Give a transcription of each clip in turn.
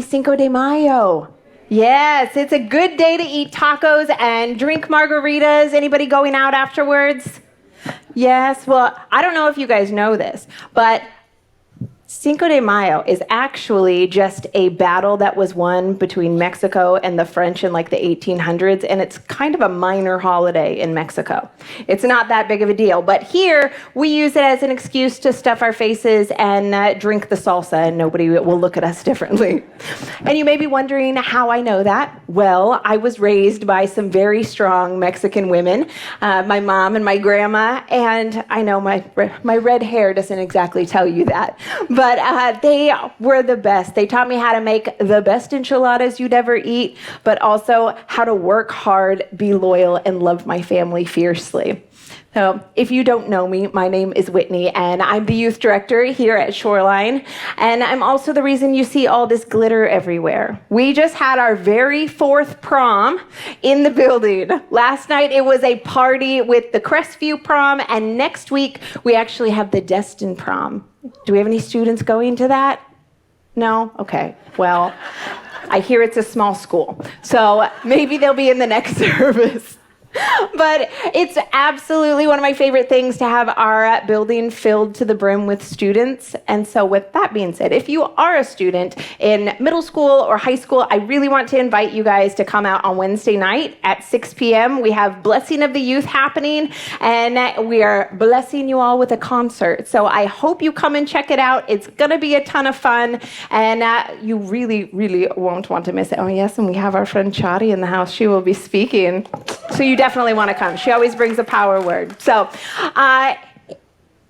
Cinco de Mayo. Yes, it's a good day to eat tacos and drink margaritas. Anybody going out afterwards? Yes, well, I don't know if you guys know this, but Cinco de Mayo is actually just a battle that was won between Mexico and the French in like the 1800s, and it's kind of a minor holiday in Mexico. It's not that big of a deal, but here we use it as an excuse to stuff our faces and drink the salsa, and nobody will look at us differently. And you may be wondering how I know that. Well, I was raised by some very strong Mexican women, my mom and my grandma, and I know my red hair doesn't exactly tell you that. But they were the best. They taught me how to make the best enchiladas you'd ever eat, but also how to work hard, be loyal, and love my family fiercely. So if you don't know me, my name is Whitney, and I'm the youth director here at Shoreline, and I'm also the reason you see all this glitter everywhere. We just had our very 4th prom in the building. Last night it was a party with the Crestview prom, and next week we actually have the Destin prom. Do we have any students going to that? No? Okay. Well, I hear it's a small school, so maybe they'll be in the next service. But it's absolutely one of my favorite things to have our building filled to the brim with students. And so with that being said, if you are a student in middle school or high school, I really want to invite you guys to come out on Wednesday night at 6 p.m. We have Blessing of the Youth happening, and we are blessing you all with a concert. So I hope you come and check it out. It's going to be a ton of fun, and you really, really won't want to miss it. Oh, yes, and we have our friend Chadi in the house. She will be speaking. So you definitely want to come. She always brings a power word. So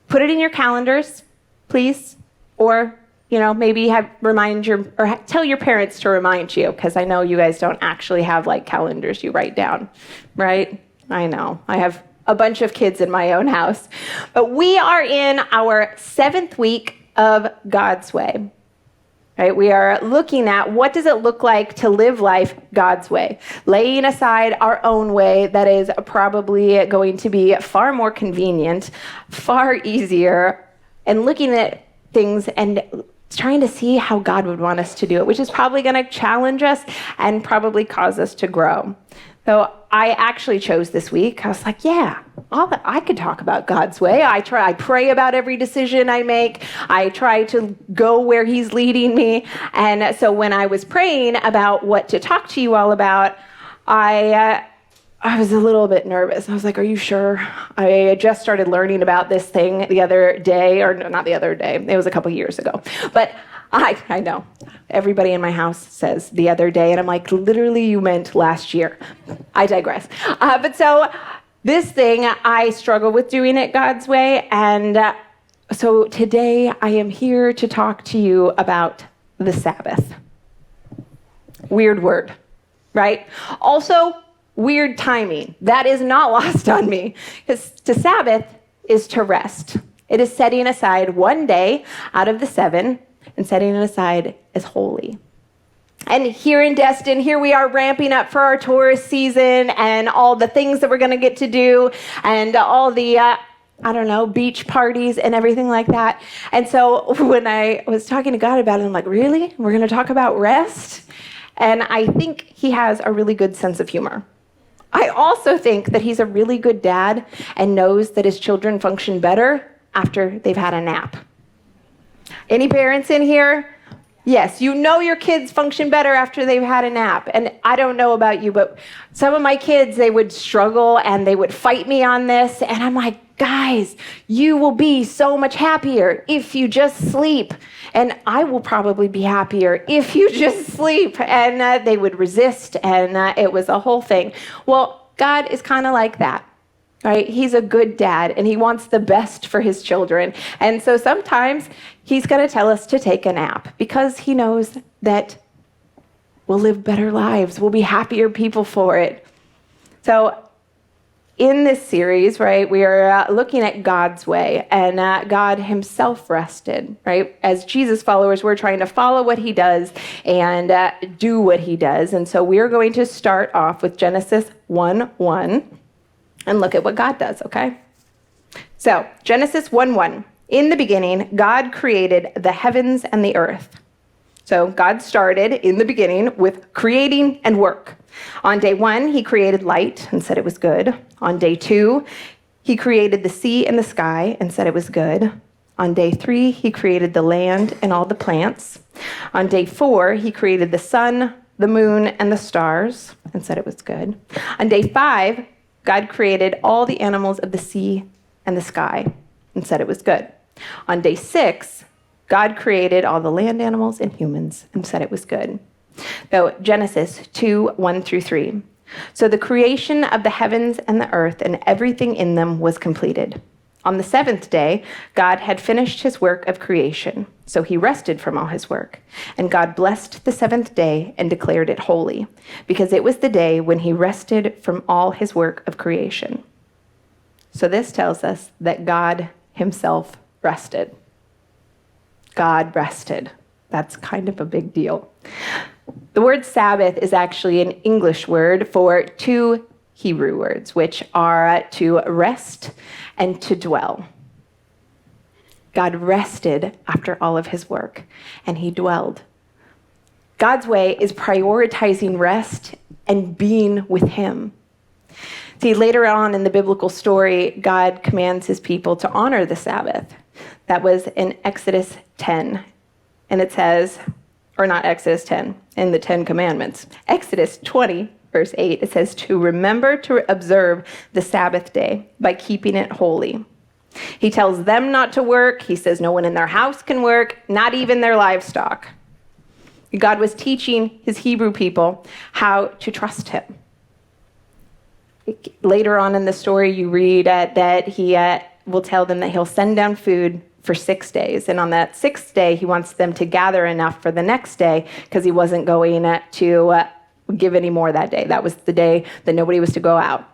put it in your calendars, please. Or, maybe tell your parents to remind you, because I know you guys don't actually have like calendars you write down, right? I know. I have a bunch of kids in my own house. But we are in our 7th week of God's Way. Right? We are looking at what does it look like to live life God's way, laying aside our own way that is probably going to be far more convenient, far easier, and looking at things and trying to see how God would want us to do it, which is probably going to challenge us and probably cause us to grow. So I actually chose this week. I was like, yeah, I could talk about God's way. I pray about every decision I make. I try to go where he's leading me. And so when I was praying about what to talk to you all about, I was a little bit nervous. I was like, are you sure? I just started learning about this thing the other day, or not the other day. It was a couple years ago. But I know. Everybody in my house says the other day, and I'm like, literally, you meant last year. I digress. But so this thing, I struggle with doing it God's way, and so today I am here to talk to you about the Sabbath. Weird word, right? Also, weird timing. That is not lost on me, because to Sabbath is to rest. It is setting aside one day out of the 7 and setting it aside as holy. And here in Destin, here we are ramping up for our tourist season and all the things that we're going to get to do and all the, beach parties and everything like that. And so when I was talking to God about it, I'm like, really? We're going to talk about rest? And I think he has a really good sense of humor. I also think that he's a really good dad and knows that his children function better after they've had a nap. Any parents in here? Yes, you know your kids function better after they've had a nap. And I don't know about you, but some of my kids, they would struggle and they would fight me on this. And I'm like, guys, you will be so much happier if you just sleep. And I will probably be happier if you just sleep. And they would resist, and it was a whole thing. Well, God is kind of like that. Right? He's a good dad, and he wants the best for his children. And so sometimes he's going to tell us to take a nap because he knows that we'll live better lives. We'll be happier people for it. So in this series, right, we are looking at God's way, and God himself rested, right? As Jesus followers, we're trying to follow what he does and do what he does. And so we're going to start off with Genesis 1:1. And look at what God does, okay? So, Genesis 1:1. In the beginning, God created the heavens and the earth. So God started in the beginning with creating and work. On day 1, he created light and said it was good. On day 2, he created the sea and the sky and said it was good. On day 3, he created the land and all the plants. On day 4, he created the sun, the moon, and the stars and said it was good. On day 5, God created all the animals of the sea and the sky and said it was good. On day 6, God created all the land animals and humans and said it was good. So Genesis 2:1-3. So the creation of the heavens and the earth and everything in them was completed. On the 7th day, God had finished his work of creation, so he rested from all his work. And God blessed the 7th day and declared it holy, because it was the day when he rested from all his work of creation. So this tells us that God himself rested. God rested. That's kind of a big deal. The word Sabbath is actually an English word for 2 Hebrew words, which are to rest and to dwell. God rested after all of his work, and he dwelled. God's way is prioritizing rest and being with him. See, later on in the biblical story, God commands his people to honor the Sabbath. That was in Exodus 10. And it says, or not Exodus 10, in the 10 Commandments. Exodus 20, verse 8, it says to remember to observe the Sabbath day by keeping it holy. He tells them not to work. He says no one in their house can work, not even their livestock. God was teaching his Hebrew people how to trust him. Later on in the story, you read that he will tell them that he'll send down food for 6 days. And on that 6th day, he wants them to gather enough for the next day because he wasn't going to give any more that day. That was the day that nobody was to go out.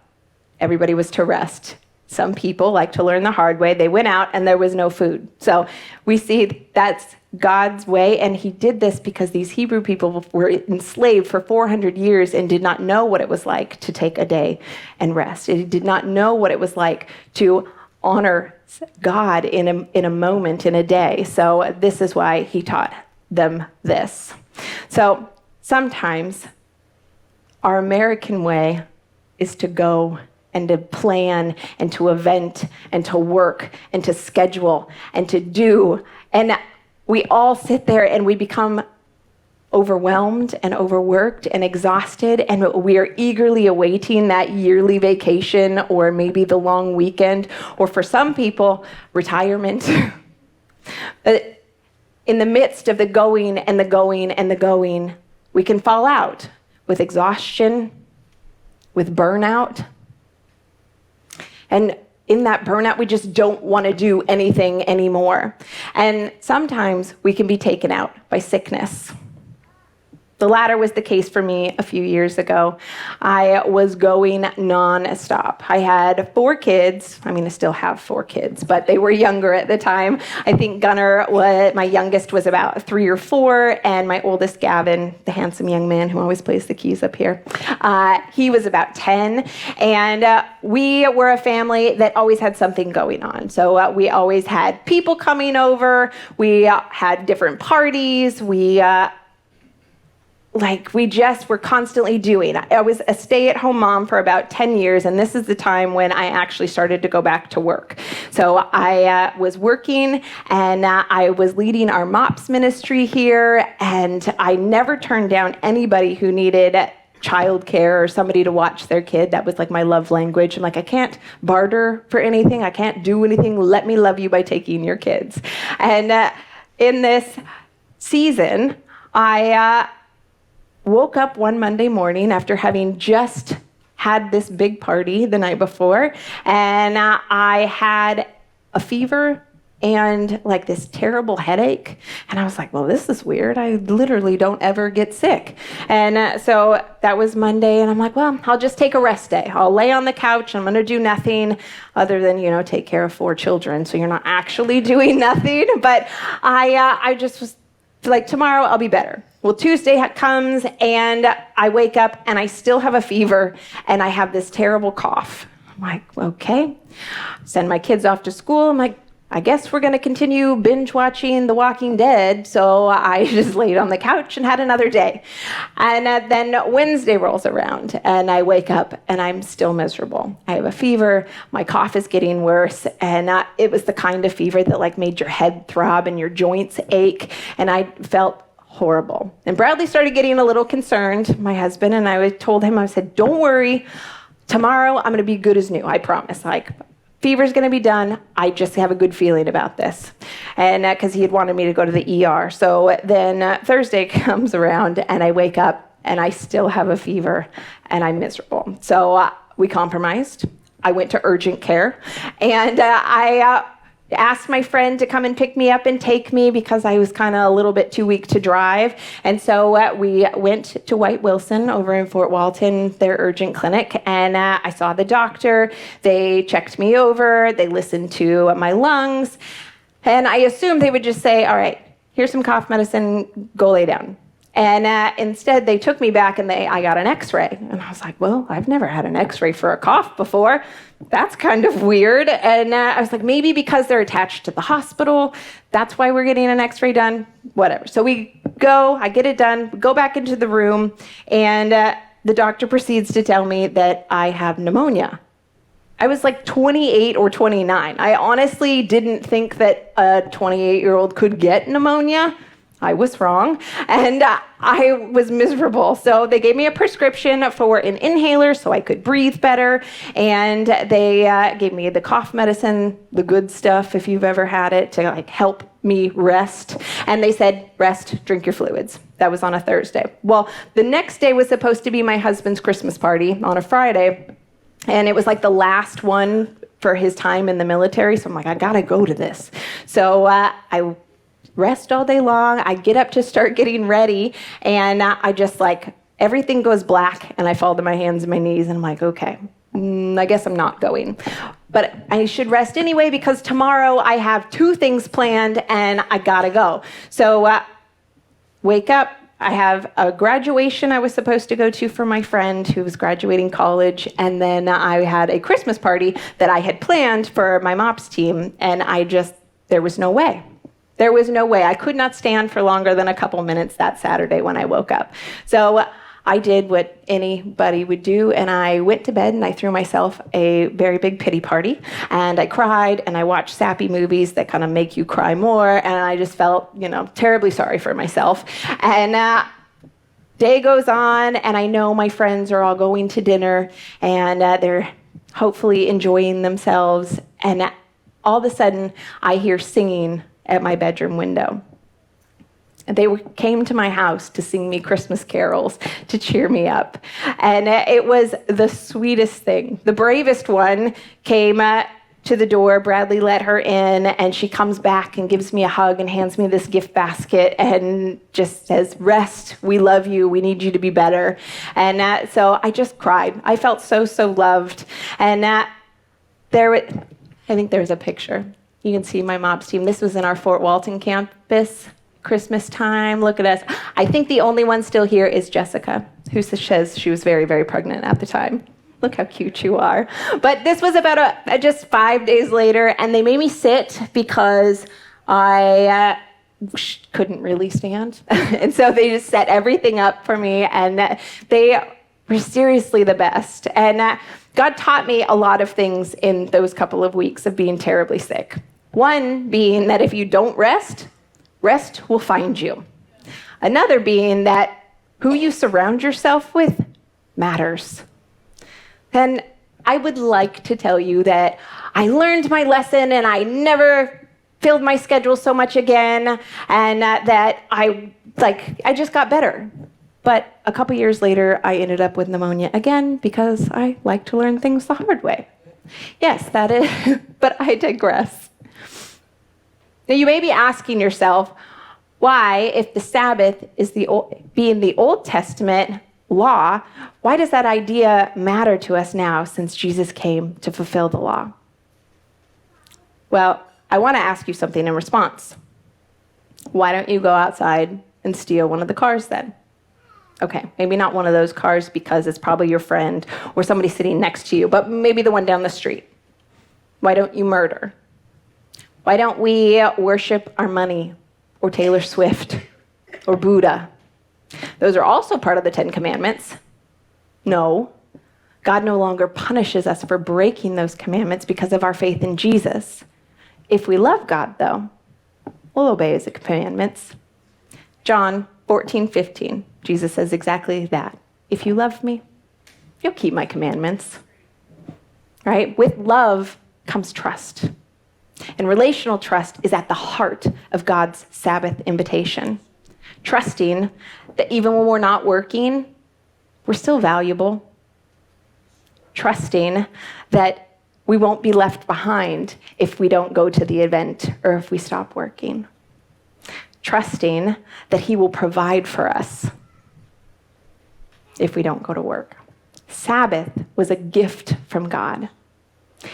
Everybody was to rest. Some people like to learn the hard way. They went out and there was no food. So we see that's God's way. And he did this because these Hebrew people were enslaved for 400 years and did not know what it was like to take a day and rest. They did not know what it was like to honor God in a moment, in a day. So this is why he taught them this. So sometimes our American way is to go and to plan and to event and to work and to schedule and to do. And we all sit there and we become overwhelmed and overworked and exhausted, and we are eagerly awaiting that yearly vacation or maybe the long weekend, or for some people, retirement. But in the midst of the going and the going and the going, we can fall out with exhaustion, with burnout. And in that burnout, we just don't want to do anything anymore. And sometimes we can be taken out by sickness. The latter was the case for me a few years ago. I was going nonstop. I had 4 kids. I mean, I still have 4 kids, but they were younger at the time. I think Gunnar, my youngest, was about 3 or 4, and my oldest, Gavin, the handsome young man who always plays the keys up here, he was about 10. And we were a family that always had something going on. So we always had people coming over. We had different parties. We just were constantly doing. I was a stay-at-home mom for about 10 years, and this is the time when I actually started to go back to work. So I was working, and I was leading our MOPS ministry here, and I never turned down anybody who needed childcare or somebody to watch their kid. That was like my love language. I'm like, I can't barter for anything. I can't do anything. Let me love you by taking your kids. And in this season, I woke up one Monday morning after having just had this big party the night before, and I had a fever and like this terrible headache. And I was like, well, this is weird. I literally don't ever get sick. And so that was Monday, and I'm like, well, I'll just take a rest day. I'll lay on the couch. I'm going to do nothing other than, take care of 4 children. So you're not actually doing nothing. But I just was like, tomorrow I'll be better. Well, Tuesday comes, and I wake up, and I still have a fever, and I have this terrible cough. I'm like, okay. Send my kids off to school. I'm like, I guess we're going to continue binge watching The Walking Dead. So I just laid on the couch and had another day. And then Wednesday rolls around and I wake up and I'm still miserable. I have a fever. My cough is getting worse. And it was the kind of fever that like made your head throb and your joints ache. And I felt horrible. And Bradley started getting a little concerned, my husband, and I told him, I said, don't worry. Tomorrow I'm going to be good as new. I promise. Fever's going to be done. I just have a good feeling about this. And because he had wanted me to go to the ER. So then Thursday comes around and I wake up and I still have a fever and I'm miserable. So we compromised. I went to urgent care and I asked my friend to come and pick me up and take me because I was kind of a little bit too weak to drive. And so we went to White Wilson over in Fort Walton, their urgent clinic, and I saw the doctor. They checked me over. They listened to my lungs. And I assumed they would just say, all right, here's some cough medicine, go lay down. And instead, they took me back and I got an x-ray. And I was like, well, I've never had an x-ray for a cough before. That's kind of weird. And I was like, maybe because they're attached to the hospital, that's why we're getting an x-ray done, whatever. So I get it done, go back into the room, and the doctor proceeds to tell me that I have pneumonia. I was like 28 or 29. I honestly didn't think that a 28-year-old could get pneumonia. I was wrong, and I was miserable. So they gave me a prescription for an inhaler so I could breathe better, and they gave me the cough medicine, the good stuff if you've ever had it, to help me rest. And they said, rest, drink your fluids. That was on a Thursday. Well, the next day was supposed to be my husband's Christmas party on a Friday, and it was like the last one for his time in the military. So I'm like, I gotta go to this. So I rest all day long. I get up to start getting ready, and I just everything goes black, and I fall to my hands and my knees, and I'm like, okay, I guess I'm not going. But I should rest anyway because tomorrow I have 2 things planned, and I gotta go. So wake up. I have a graduation I was supposed to go to for my friend who was graduating college, and then I had a Christmas party that I had planned for my MOPS team, and there was no way. There was no way. I could not stand for longer than a couple minutes that Saturday when I woke up. So I did what anybody would do, and I went to bed and I threw myself a very big pity party, and I cried, and I watched sappy movies that kind of make you cry more, and I just felt, terribly sorry for myself. And day goes on, and I know my friends are all going to dinner, and they're hopefully enjoying themselves, and all of a sudden I hear singing at my bedroom window. They came to my house to sing me Christmas carols to cheer me up. And it was the sweetest thing. The bravest one came to the door. Bradley let her in, and she comes back and gives me a hug and hands me this gift basket and just says, rest, we love you, we need you to be better. And so I just cried. I felt so, so loved. And I think there's a picture. You can see my MOPS team. This was in our Fort Walton campus, Christmas time. Look at us. I think the only one still here is Jessica, who says she was very, very pregnant at the time. Look how cute you are. But this was about just 5 days later, and they made me sit because I couldn't really stand. And so they just set everything up for me, and they were seriously the best. And God taught me a lot of things in those couple of weeks of being terribly sick. One being that if you don't rest, rest will find you. Another being that who you surround yourself with matters. And I would like to tell you that I learned my lesson and I never filled my schedule so much again, and that I just got better. But a couple years later, I ended up with pneumonia again because I like to learn things the hard way. Yes, that is, but I digress. Now, you may be asking yourself, why, if the Sabbath is being the Old Testament law, why does that idea matter to us now since Jesus came to fulfill the law? Well, I want to ask you something in response. Why don't you go outside and steal one of the cars then? Okay, maybe not one of those cars because it's probably your friend or somebody sitting next to you, but maybe the one down the street. Why don't you murder? Why don't we worship our money or Taylor Swift or Buddha? Those are also part of the 10 Commandments. No, God no longer punishes us for breaking those commandments because of our faith in Jesus. If we love God, though, we'll obey his commandments. John 14:15, Jesus says exactly that. If you love me, you'll keep my commandments. Right? With love comes trust. And relational trust is at the heart of God's Sabbath invitation. Trusting that even when we're not working, we're still valuable. Trusting that we won't be left behind if we don't go to the event or if we stop working. Trusting that he will provide for us if we don't go to work. Sabbath was a gift from God.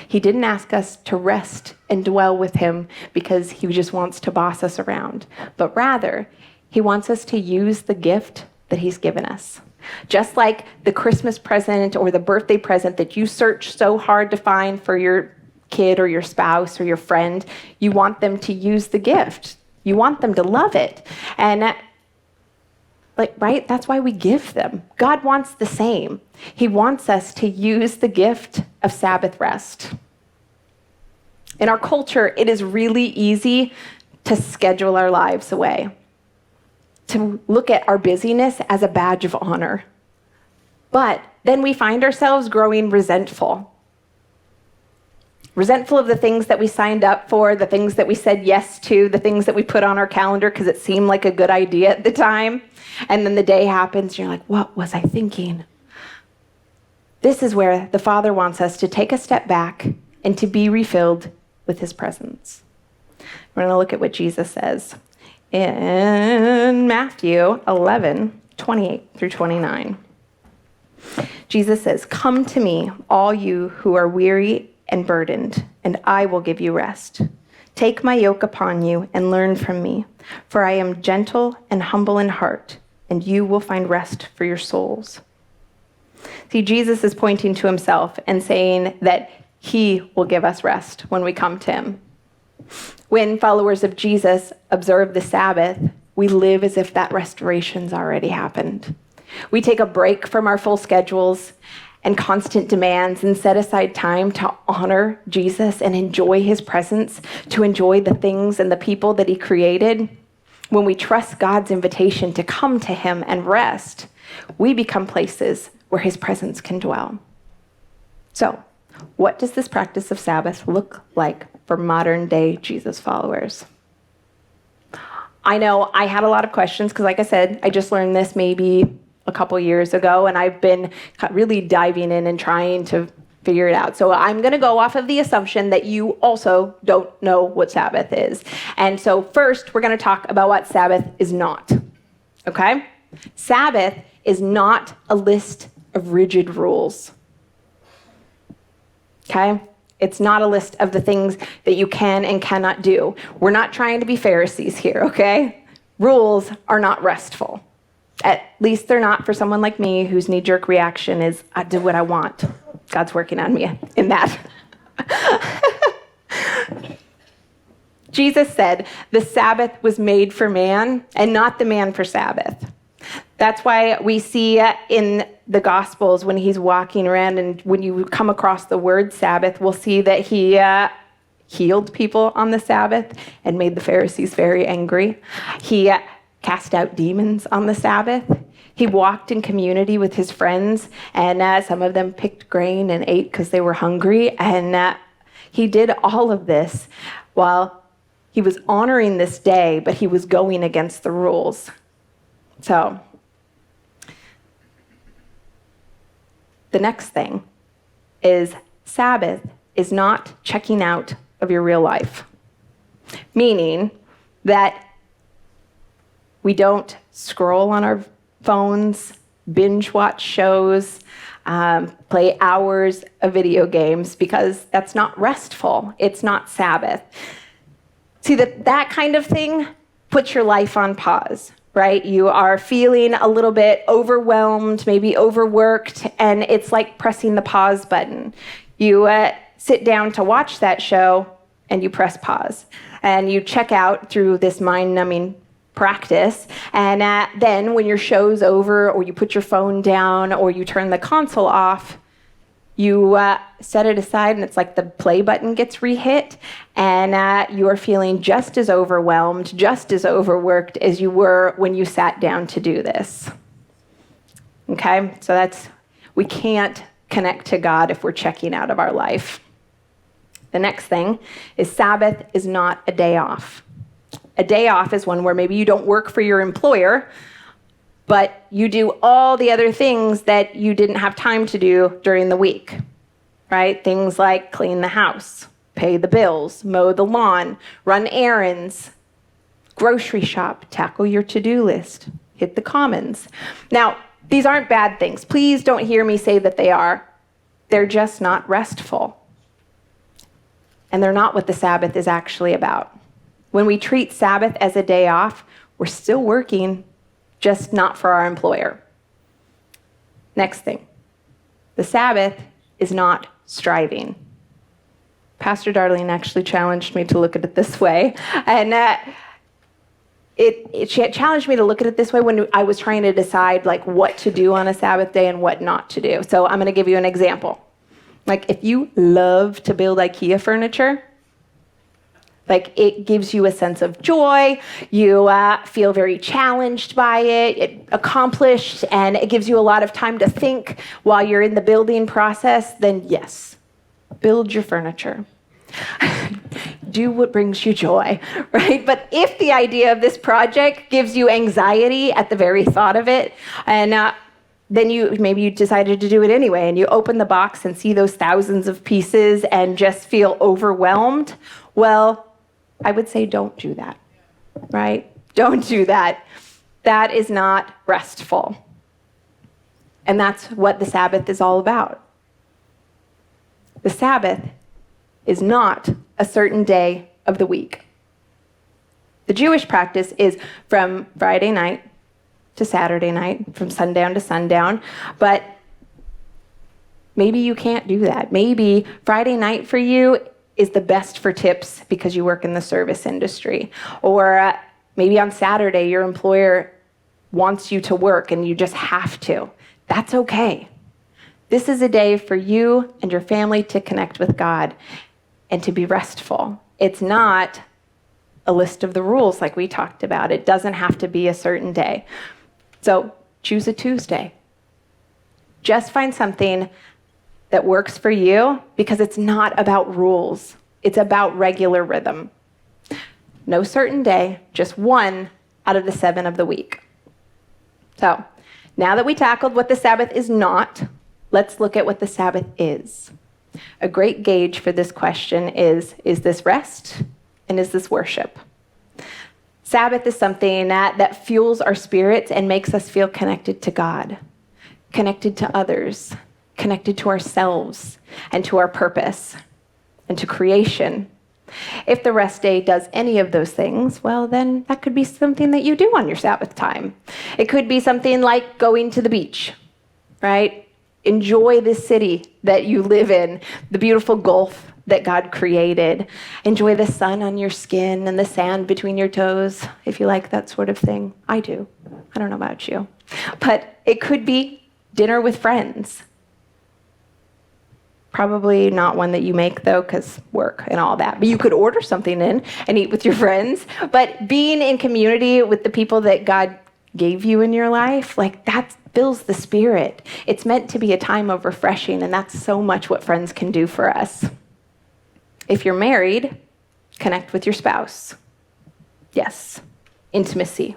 He didn't ask us to rest and dwell with him because he just wants to boss us around, but rather, he wants us to use the gift that he's given us. Just like the Christmas present or the birthday present that you search so hard to find for your kid or your spouse or your friend, you want them to use the gift. You want them to love it. And right? That's why we give them. God wants the same. He wants us to use the gift of Sabbath rest. In our culture, it is really easy to schedule our lives away, to look at our busyness as a badge of honor. But then we find ourselves growing resentful. Resentful of the things that we signed up for, the things that we said yes to, the things that we put on our calendar because it seemed like a good idea at the time. And then the day happens, and you're like, what was I thinking? This is where the Father wants us to take a step back and to be refilled with his presence. We're going to look at what Jesus says in Matthew 11:28-29. Jesus says, "Come to me, all you who are weary and burdened, and I will give you rest. Take my yoke upon you and learn from me, for I am gentle and humble in heart, and you will find rest for your souls." See, Jesus is pointing to himself and saying that he will give us rest when we come to him. When followers of Jesus observe the Sabbath, we live as if that restoration's already happened. We take a break from our full schedules and constant demands and set aside time to honor Jesus and enjoy his presence, to enjoy the things and the people that he created. When we trust God's invitation to come to him and rest, we become places where his presence can dwell. So, what does this practice of Sabbath look like for modern day Jesus followers? I know I had a lot of questions because, like I said, I just learned this maybe a couple years ago, and I've been really diving in and trying to figure it out. So I'm going to go off of the assumption that you also don't know what Sabbath is. And so first, we're going to talk about what Sabbath is not. Okay? Sabbath is not a list of rigid rules. Okay? It's not a list of the things that you can and cannot do. We're not trying to be Pharisees here, okay? Rules are not restful. At least they're not for someone like me whose knee-jerk reaction is, I do what I want. God's working on me in that. Jesus said the Sabbath was made for man and not the man for Sabbath. That's why we see in the Gospels when he's walking around, and when you come across the word Sabbath, we'll see that he healed people on the Sabbath and made the Pharisees very angry. He cast out demons on the Sabbath. He walked in community with his friends, and some of them picked grain and ate because they were hungry. And he did all of this while he was honoring this day, but he was going against the rules. So, the next thing is Sabbath is not checking out of your real life, meaning that we don't scroll on our phones, binge watch shows, play hours of video games, because that's not restful. It's not Sabbath. See, that kind of thing puts your life on pause, right? You are feeling a little bit overwhelmed, maybe overworked, and it's like pressing the pause button. You sit down to watch that show, and you press pause. And you check out through this mind-numbing practice. And then when your show's over, or you put your phone down, or you turn the console off, you set it aside, and it's like the play button gets re-hit, and you are feeling just as overwhelmed, just as overworked as you were when you sat down to do this. Okay? So we can't connect to God if we're checking out of our life. The next thing is Sabbath is not a day off. A day off is one where maybe you don't work for your employer, but you do all the other things that you didn't have time to do during the week, right? Things like clean the house, pay the bills, mow the lawn, run errands, grocery shop, tackle your to-do list, hit the commons. Now, these aren't bad things. Please don't hear me say that they are. They're just not restful. And they're not what the Sabbath is actually about. When we treat Sabbath as a day off, we're still working, just not for our employer. Next thing, the Sabbath is not striving. Pastor Darlene actually challenged me to look at it this way, and she challenged me to look at it this way when I was trying to decide like what to do on a Sabbath day and what not to do. So I'm going to give you an example. Like if you love to build IKEA furniture, like it gives you a sense of joy, you feel very challenged by it, accomplished, and it gives you a lot of time to think while you're in the building process, then yes, build your furniture. Do what brings you joy, right? But if the idea of this project gives you anxiety at the very thought of it, and then maybe you decided to do it anyway, and you open the box and see those thousands of pieces and just feel overwhelmed, well, I would say don't do that, right? Don't do that. That is not restful. And that's what the Sabbath is all about. The Sabbath is not a certain day of the week. The Jewish practice is from Friday night to Saturday night, from sundown to sundown, but maybe you can't do that. Maybe Friday night for you is the best for tips because you work in the service industry. Or maybe on Saturday, your employer wants you to work and you just have to. That's okay. This is a day for you and your family to connect with God and to be restful. It's not a list of the rules like we talked about. It doesn't have to be a certain day. So choose a Tuesday. Just find something that works for you because it's not about rules. It's about regular rhythm. No certain day, just one out of the 7 of the week. So now that we tackled what the Sabbath is not, let's look at what the Sabbath is. A great gauge for this question is this rest and is this worship? Sabbath is something that fuels our spirits and makes us feel connected to God, connected to others, connected to ourselves and to our purpose and to creation. If the rest day does any of those things, well, then that could be something that you do on your Sabbath time. It could be something like going to the beach, right? Enjoy this city that you live in, the beautiful Gulf that God created. Enjoy the sun on your skin and the sand between your toes, if you like that sort of thing. I do. I don't know about you. But it could be dinner with friends. Probably not one that you make, though, because work and all that. But you could order something in and eat with your friends. But being in community with the people that God gave you in your life, like that fills the spirit. It's meant to be a time of refreshing, and that's so much what friends can do for us. If you're married, connect with your spouse. Yes, intimacy.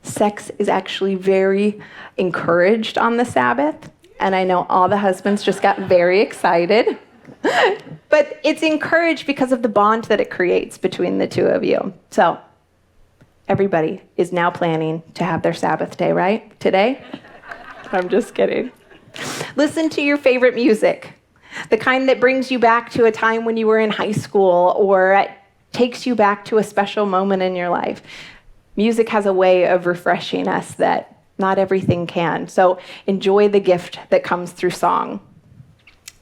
Sex is actually very encouraged on the Sabbath. And I know all the husbands just got very excited. But it's encouraged because of the bond that it creates between the two of you. So everybody is now planning to have their Sabbath day, right? Today? I'm just kidding. Listen to your favorite music. The kind that brings you back to a time when you were in high school or takes you back to a special moment in your life. Music has a way of refreshing us that not everything can. So enjoy the gift that comes through song.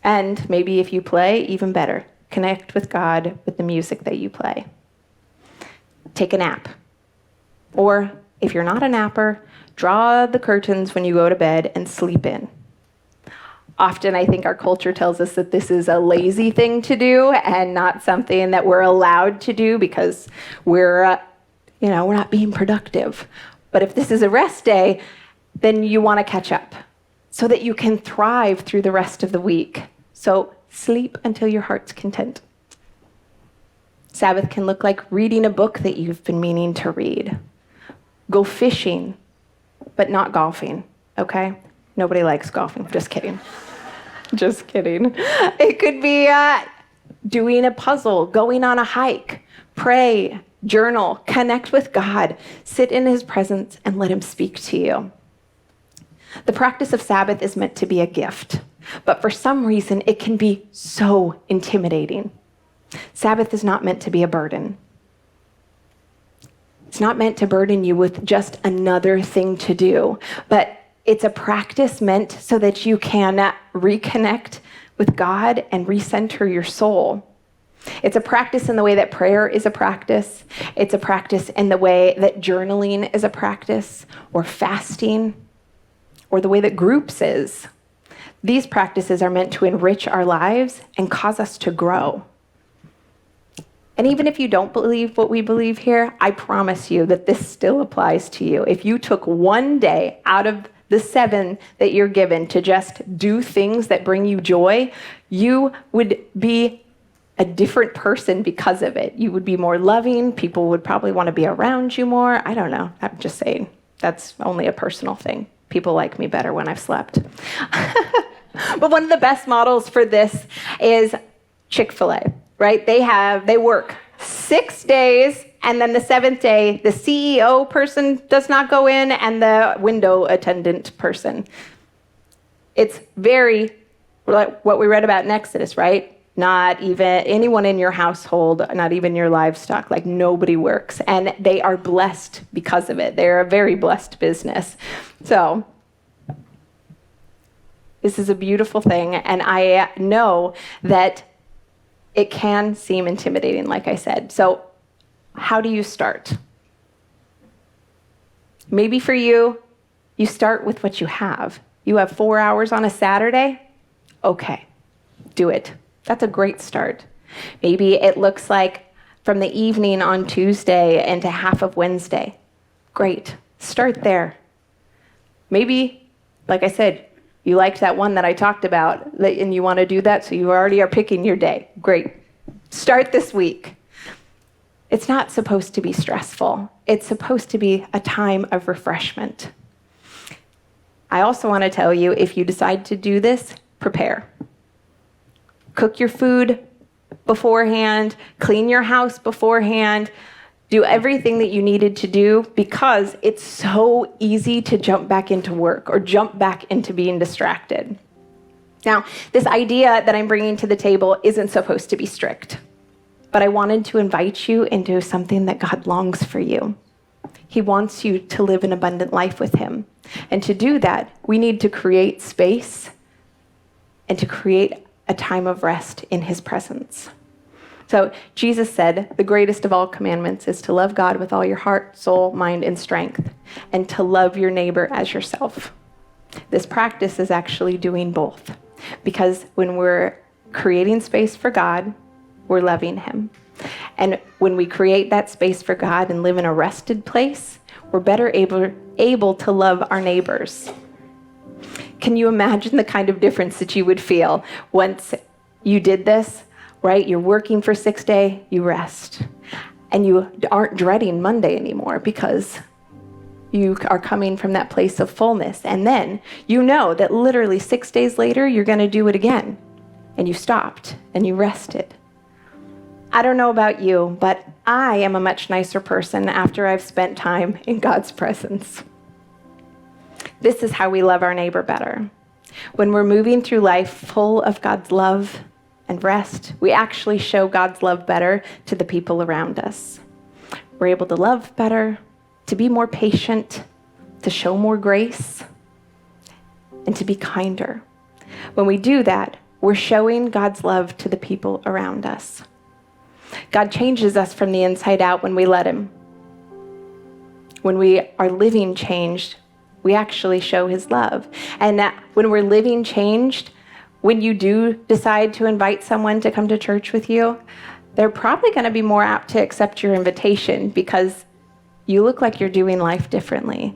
And maybe if you play, even better, connect with God with the music that you play. Take a nap. Or if you're not a napper, draw the curtains when you go to bed and sleep in. Often I think our culture tells us that this is a lazy thing to do and not something that we're allowed to do because we're not being productive. But if this is a rest day, then you want to catch up so that you can thrive through the rest of the week. So sleep until your heart's content. Sabbath can look like reading a book that you've been meaning to read. Go fishing, but not golfing, okay? Nobody likes golfing, just kidding. Just kidding. It could be doing a puzzle, going on a hike, pray, journal, connect with God, sit in his presence and let him speak to you. The practice of Sabbath is meant to be a gift, but for some reason it can be so intimidating. Sabbath is not meant to be a burden. It's not meant to burden you with just another thing to do, but it's a practice meant so that you can reconnect with God and recenter your soul. It's a practice in the way that prayer is a practice. It's a practice in the way that journaling is a practice, or fasting, or the way that groups is. These practices are meant to enrich our lives and cause us to grow. And even if you don't believe what we believe here, I promise you that this still applies to you. If you took one day out of the 7 that you're given to just do things that bring you joy, you would be a different person because of it. You would be more loving. People would probably want to be around you more. I don't know. I'm just saying. That's only a personal thing. People like me better when I've slept. But one of the best models for this is Chick-fil-A, right? They work 6 days, and then the 7th day, the CEO person does not go in, and the window attendant person. It's very like what we read about in Exodus, right? Not even anyone in your household, not even your livestock, like nobody works. And they are blessed because of it. They're a very blessed business. So this is a beautiful thing. And I know that it can seem intimidating, like I said. So how do you start? Maybe for you, you start with what you have. You have 4 hours on a Saturday? Okay, do it. That's a great start. Maybe it looks like from the evening on Tuesday into half of Wednesday. Great, start there. Maybe, like I said, you liked that one that I talked about, and you want to do that, so you already are picking your day. Great. Start this week. It's not supposed to be stressful. It's supposed to be a time of refreshment. I also want to tell you, if you decide to do this, prepare. Cook your food beforehand, clean your house beforehand, do everything that you needed to do, because it's so easy to jump back into work or jump back into being distracted. Now, this idea that I'm bringing to the table isn't supposed to be strict, but I wanted to invite you into something that God longs for you. He wants you to live an abundant life with him. And to do that, we need to create space and to create a time of rest in his presence. So Jesus said, the greatest of all commandments is to love God with all your heart, soul, mind, and strength, and to love your neighbor as yourself. This practice is actually doing both, because when we're creating space for God, we're loving him. And when we create that space for God and live in a rested place, we're better able to love our neighbors. Can you imagine the kind of difference that you would feel once you did this, right? You're working for 6 days, you rest. And you aren't dreading Monday anymore because you are coming from that place of fullness. And then you know that literally 6 days later, you're going to do it again. And you stopped and you rested. I don't know about you, but I am a much nicer person after I've spent time in God's presence. This is how we love our neighbor better. When we're moving through life full of God's love and rest, we actually show God's love better to the people around us. We're able to love better, to be more patient, to show more grace, and to be kinder. When we do that, we're showing God's love to the people around us. God changes us from the inside out when we let him. When we are living changed, we actually show his love. And when we're living changed, when you do decide to invite someone to come to church with you, they're probably going to be more apt to accept your invitation because you look like you're doing life differently.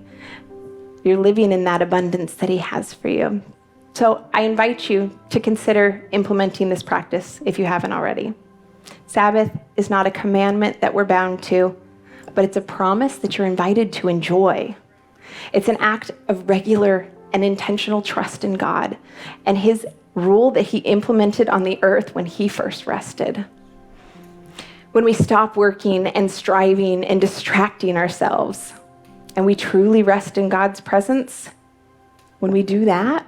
You're living in that abundance that he has for you. So I invite you to consider implementing this practice if you haven't already. Sabbath is not a commandment that we're bound to, but it's a promise that you're invited to enjoy. It's an act of regular and intentional trust in God and his rule that he implemented on the earth when he first rested. When we stop working and striving and distracting ourselves, and we truly rest in God's presence, when we do that,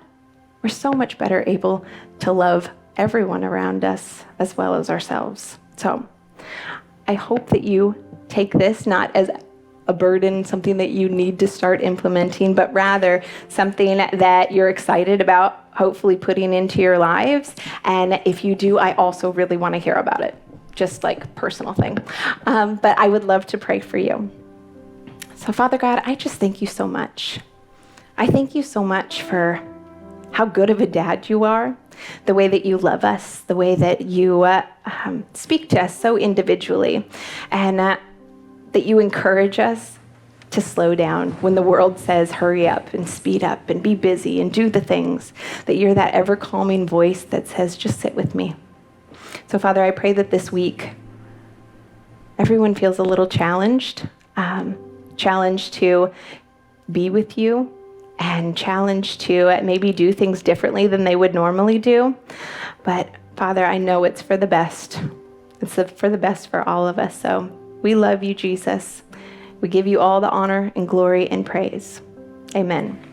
we're so much better able to love everyone around us as well as ourselves. So I hope that you take this not as a burden, something that you need to start implementing, but rather something that you're excited about hopefully putting into your lives. And if you do, I also really want to hear about it, just like personal thing. But I would love to pray for you. So Father God, I just thank you so much. I thank you so much for how good of a dad you are, the way that you love us, the way that you speak to us so individually, and that you encourage us to slow down when the world says hurry up and speed up and be busy and do the things, that you're that ever calming voice that says just sit with me. So Father, I pray that this week everyone feels a little challenged to be with you, and challenged to maybe do things differently than they would normally do. But Father, I know it's for the best. It's for the best for all of us. So we love you, Jesus. We give you all the honor and glory and praise. Amen.